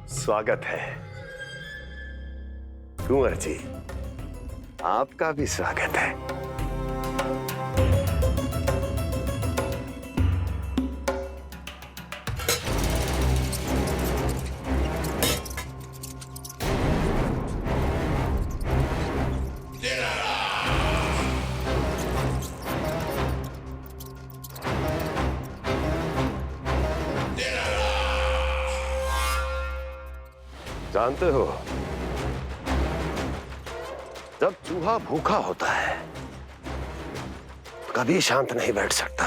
स्वागत है। कुंवर जी, आपका भी स्वागत है। जानते हो, जब चूहा भूखा होता है कभी शांत नहीं बैठ सकता।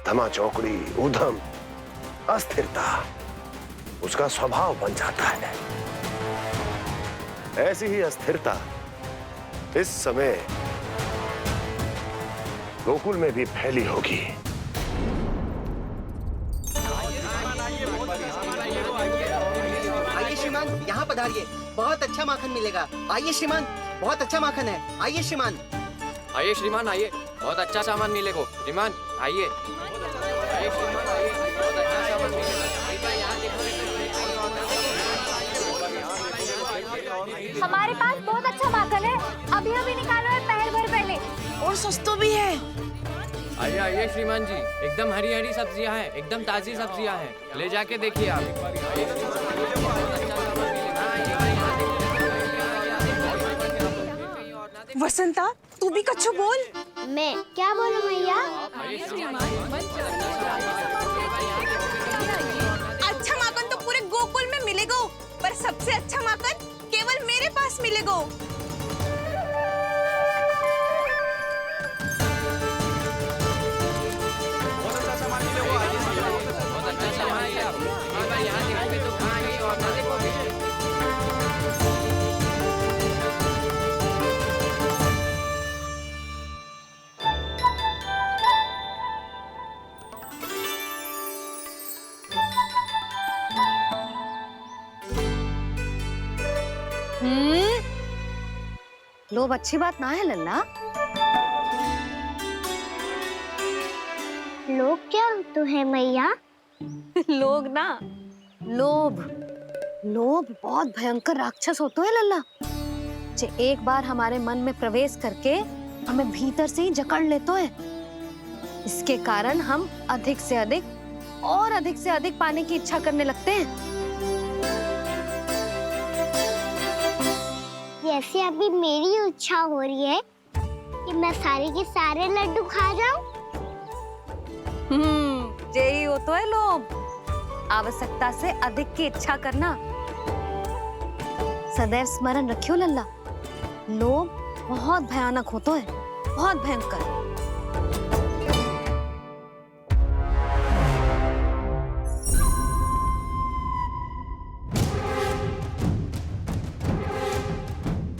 धमा चौकड़ी, ऊधम, अस्थिरता उसका स्वभाव बन जाता है। ऐसी ही अस्थिरता इस समय गोकुल में भी फैली होगी। यहाँ पधारिए, बहुत अच्छा माखन मिलेगा। आइए श्रीमान, बहुत अच्छा माखन है। आइए श्रीमान। आइए श्रीमान, आइए, बहुत अच्छा सामान मिलेगा। श्रीमान आइए, आइए श्रीमान, आइए, बहुत अच्छा सामान मिलेगा। हमारे पास बहुत अच्छा माखन है, अभी अभी निकालो है, पहर भर पहले, और सस्ता भी है। आइए आइए श्रीमान जी, एकदम हरी हरी सब्जियां हैं, एकदम ताजी सब्जियां हैं, ले जाके देखिए आप। वसंता, तू भी कछु बोल। मैं क्या बोलूं मैया? अच्छा माखन तो पूरे गोकुल में मिलेगा, पर सबसे अच्छा माखन केवल मेरे पास मिलेगा। लोभ अच्छी बात ना है लल्ला। लोग क्या होते हैं मैया? लोग ना, लोभ। लोभ बहुत भयंकर राक्षस होता है लल्ला, जो एक बार हमारे मन में प्रवेश करके हमें भीतर से ही जकड़ लेते है। इसके कारण हम अधिक से अधिक और अधिक से अधिक पाने की इच्छा करने लगते हैं। जैसे अभी मेरी इच्छा हो रही है कि मैं सारे के सारे लड्डू खा जाऊं। यही होता है लोभ, आवश्यकता से अधिक की इच्छा करना। सदैव स्मरण रखियो लल्ला, लोभ बहुत भयानक होता है, बहुत भयंकर।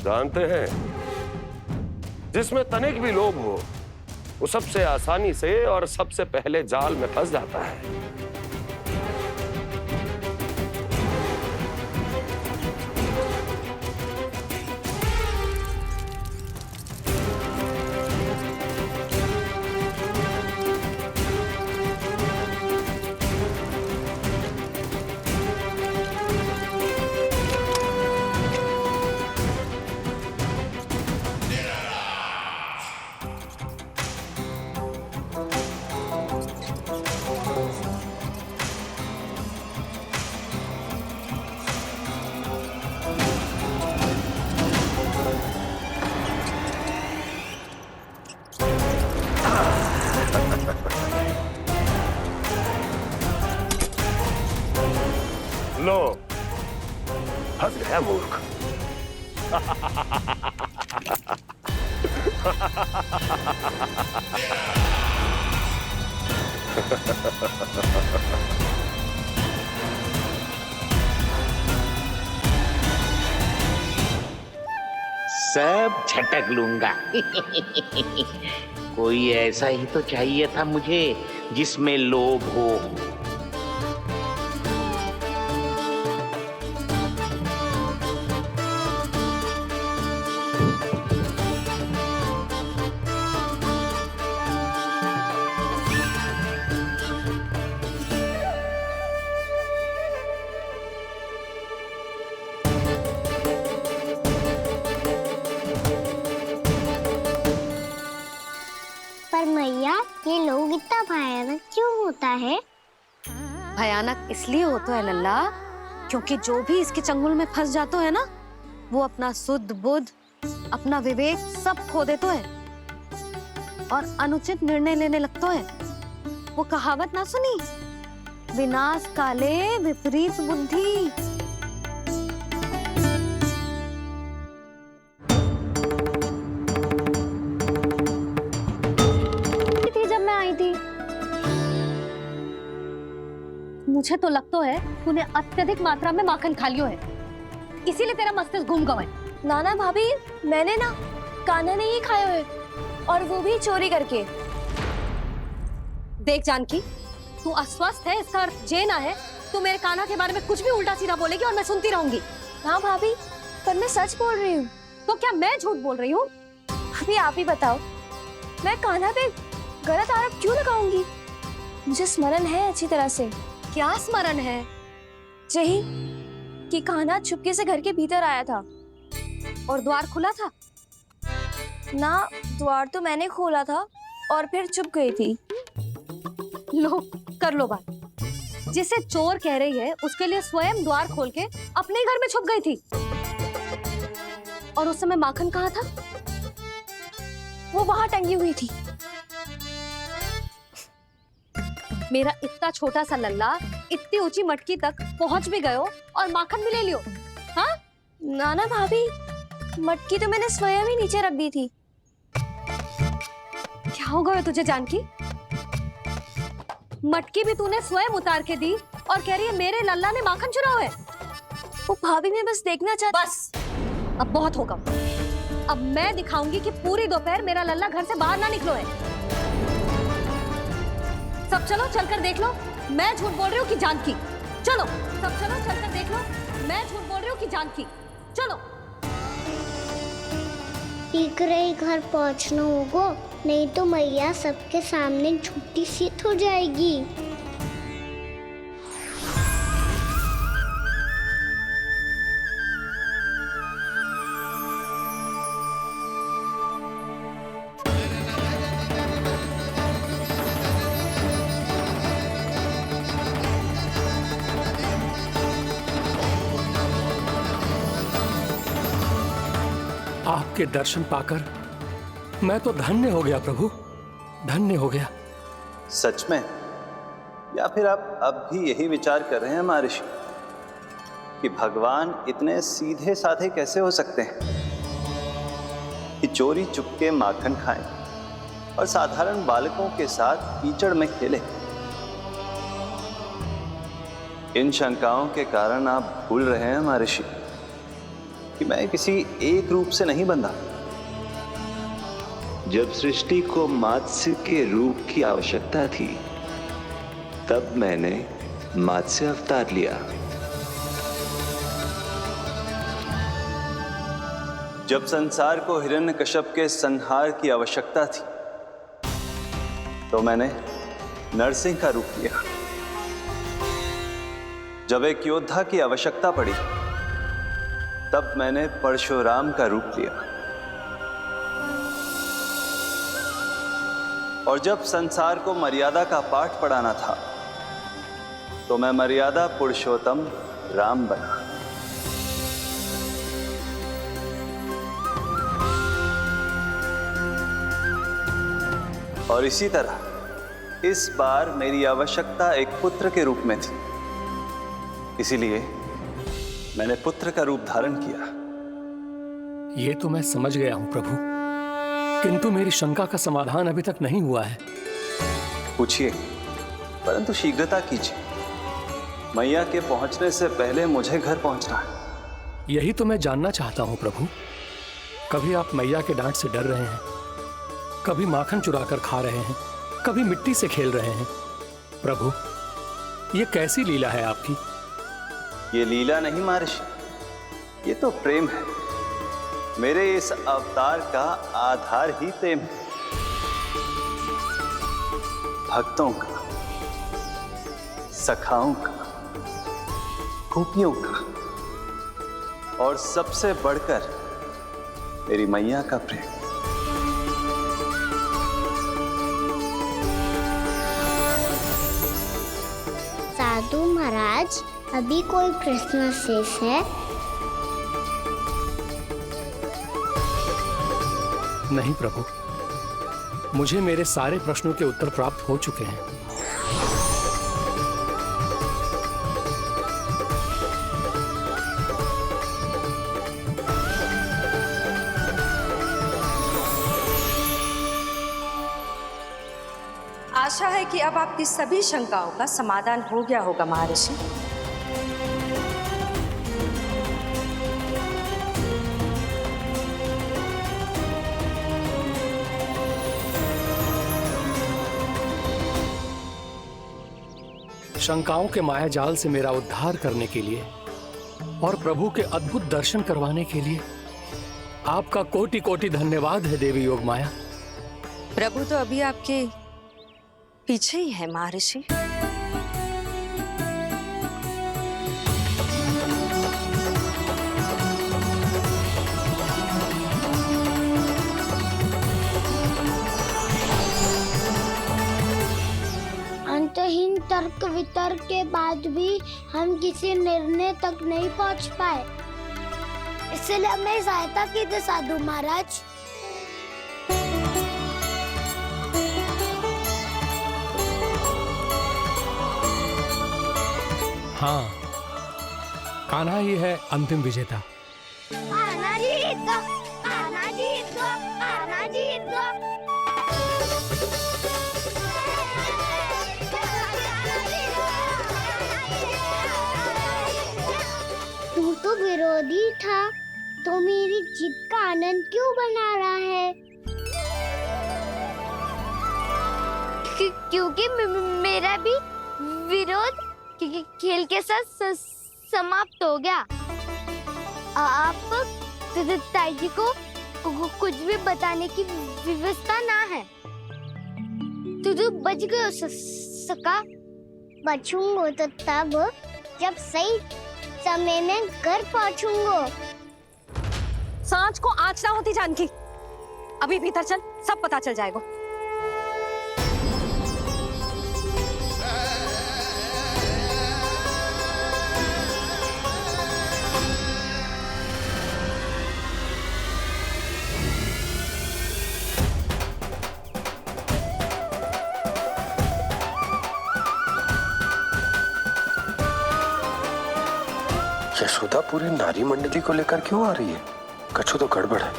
जानते हैं, जिसमें तनिक भी लोभ हो वो सबसे आसानी से और सबसे पहले जाल में फंस जाता है। लो, फंस गया मूर्ख। सब झटक लूंगा। कोई ऐसा ही तो चाहिए था मुझे जिसमें लोभ हो। होता है? भयानक इसलिए होता है लल्ला क्योंकि जो भी इसके चंगुल में फंस जातो है ना, वो अपना शुद्ध बुद्ध, अपना विवेक सब खो देतो है और अनुचित निर्णय लेने लगतो है। वो कहावत ना सुनी, विनाश काले विपरीत बुद्धि। थी जब मैं आई थी, मुझे तो लगता है तूने अत्यधिक मात्रा में माखन खा लियो है, इसीलिए तेरा मस्तिष्क घूम गया है। नाना भाभी, मैंने ना कान्हा ने ही खाया है, और वो भी चोरी करके। देख जानकी, तू अस्वस्थ है, इसका अर्थ ये ना है तू मेरे कान्हा के बारे में कुछ भी उल्टा सीधा बोलेगी और मैं सुनती रहूंगी। हाँ भाभी, पर मैं सच बोल रही हूँ। तो क्या मैं झूठ बोल रही हूँ? अभी आप ही बताओ, मैं कान्हा पे गलत आरोप क्यों लगाऊंगी? मुझे स्मरण है अच्छी तरह से। क्या स्मरण है? यही कि कान्हा चुपके से घर के भीतर आया था और द्वार खुला था? ना, द्वार तो मैंने खोला था और फिर चुप गई थी। लो, कर लो बात। जिसे चोर कह रही है उसके लिए स्वयं द्वार खोल के अपने घर में छुप गई थी। और उस समय माखन कहाँ था? वो वहां टंगी हुई थी। मेरा इतना छोटा सा लल्ला इतनी ऊंची मटकी तक पहुंच भी गयो और माखन भी ले लियो। हाँ? नाना भाभी, मटकी तो मैंने स्वयं ही नीचे रख दी थी। क्या हो गया तुझे जानकी? मटकी भी तूने स्वयं उतार के दी और कह रही है मेरे लल्ला ने माखन चुराया है। वो भाभी, मैं बस देखना चाहती। बस, अब बहुत होगा। अब मैं दिखाऊंगी कि पूरी दोपहर मेरा लल्ला घर से बाहर ना निकलो है। सब चलो, चलकर देख लो मैं झूठ बोल रही हूँ कि जानकी। चलो सब चलो, चलकर देख लो मैं झूठ बोल रही हूँ कि जानकी। चलो। शीघ्र ही घर पहुंचना होगा, नहीं तो मैया सबके सामने झूठी सिद्ध हो जाएगी। आपके दर्शन पाकर मैं तो धन्य हो गया प्रभु, धन्य हो गया। सच में? या फिर आप अब भी यही विचार कर रहे हैं महर्षि कि भगवान इतने सीधे साधे कैसे हो सकते हैं कि चोरी चुपके माखन खाएं और साधारण बालकों के साथ कीचड़ में खेले? इन शंकाओं के कारण आप भूल रहे हैं महर्षि कि मैं किसी एक रूप से नहीं बंधा। जब सृष्टि को मत्स्य के रूप की आवश्यकता थी, तब मैंने मत्स्य अवतार लिया। जब संसार को हिरण्यकश्यप के संहार की आवश्यकता थी, तो मैंने नरसिंह का रूप लिया। जब एक योद्धा की आवश्यकता पड़ी, तब मैंने परशुराम का रूप लिया। और जब संसार को मर्यादा का पाठ पढ़ाना था, तो मैं मर्यादा पुरुषोत्तम राम बना। और इसी तरह इस बार मेरी आवश्यकता एक पुत्र के रूप में थी, इसीलिए मैंने पुत्र का रूप धारण किया। ये तो मैं समझ गया हूं प्रभु, किंतु मेरी शंका का समाधान अभी तक नहीं हुआ है। पूछिए, परंतु शीघ्रता कीजिए। मैया के पहुंचने से पहले मुझे घर पहुंचना है। यही तो मैं जानना चाहता हूं प्रभु। कभी आप मैया के डांट से डर रहे हैं, कभी माखन चुरा कर खा रहे हैं, कभी मिट्टी से खेल रहे हैं। प्रभु, ये कैसी लीला है आपकी? ये लीला नहीं महर्षि, ये तो प्रेम है। मेरे इस अवतार का आधार ही प्रेम है। भक्तों का, सखाओं का, गोपियों का, और सबसे बढ़कर मेरी मैया का प्रेम। साधु महाराज, अभी कोई प्रश्न शेष है? नहीं प्रभु, मुझे मेरे सारे प्रश्नों के उत्तर प्राप्त हो चुके हैं। आशा है कि अब आपकी सभी शंकाओं का समाधान हो गया होगा महर्षि। शंकाओं के माया जाल से मेरा उद्धार करने के लिए और प्रभु के अद्भुत दर्शन करवाने के लिए आपका कोटि कोटि धन्यवाद है देवी योगमाया। प्रभु तो अभी आपके पीछे ही है महर्षि। अंतहीन तर्क वितर्क के बाद भी हम किसी निर्णय तक नहीं पहुंच पाए, इसलिए हमें सहायता कीजिए साधु महाराज। हाँ, कान्हा ही है अंतिम विजेता। कान्हा जीत गो, कान्हा जीत गो, कान्हा जीत गो। तू तो विरोधी था, तो मेरी जीत का आनंद क्यों बना रहा है? क्योंकि मेरा भी विरोध खेल के साथ समाप्त हो गया। आप ताई जी को कुछ भी बताने की व्यवस्था ना है। तू बच गयो सका। बचूंगो तो तब जब सही समय में घर पहुंचूंगो। सांच को आँच ना होती जानकी। अभी भीतर चल, सब पता चल जाएगा। यशोदा पूरी नारी मंडली को लेकर क्यों आ रही है? कछु तो गड़बड़ है।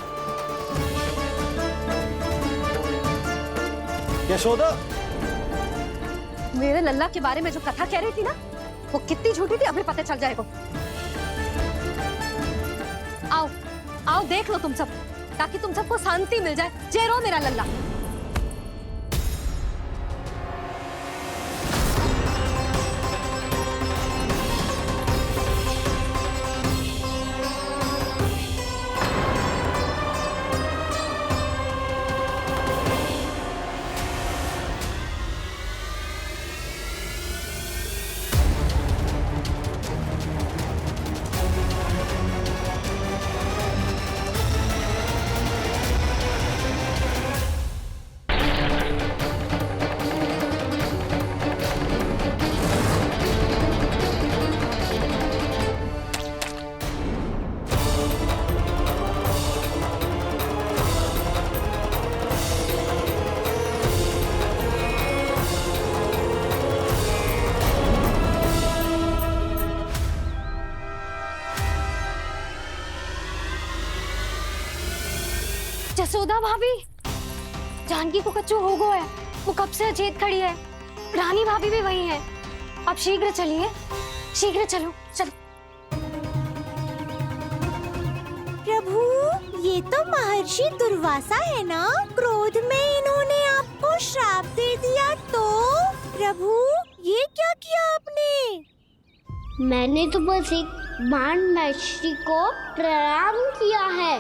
यशोदा, मेरे लल्ला के बारे में जो कथा कह रही थी ना, वो कितनी झूठी थी अभी पता चल जाएगा। आओ आओ देख लो तुम सब, ताकि तुम सबको शांति मिल जाए। जय रो मेरा लल्ला। जसोदा भाभी, जानकी को कच्चू हो गया है। वो कब से अचेत खड़ी है। रानी भाभी भी वही है। अब शीघ्र चलिए, शीघ्र चलो चलो। प्रभु, ये तो महर्षि दुर्वासा है ना? क्रोध में इन्होंने आपको श्राप दे दिया तो? प्रभु, ये क्या किया आपने? मैंने तो बस एक बाण महर्षि को प्रणाम किया है।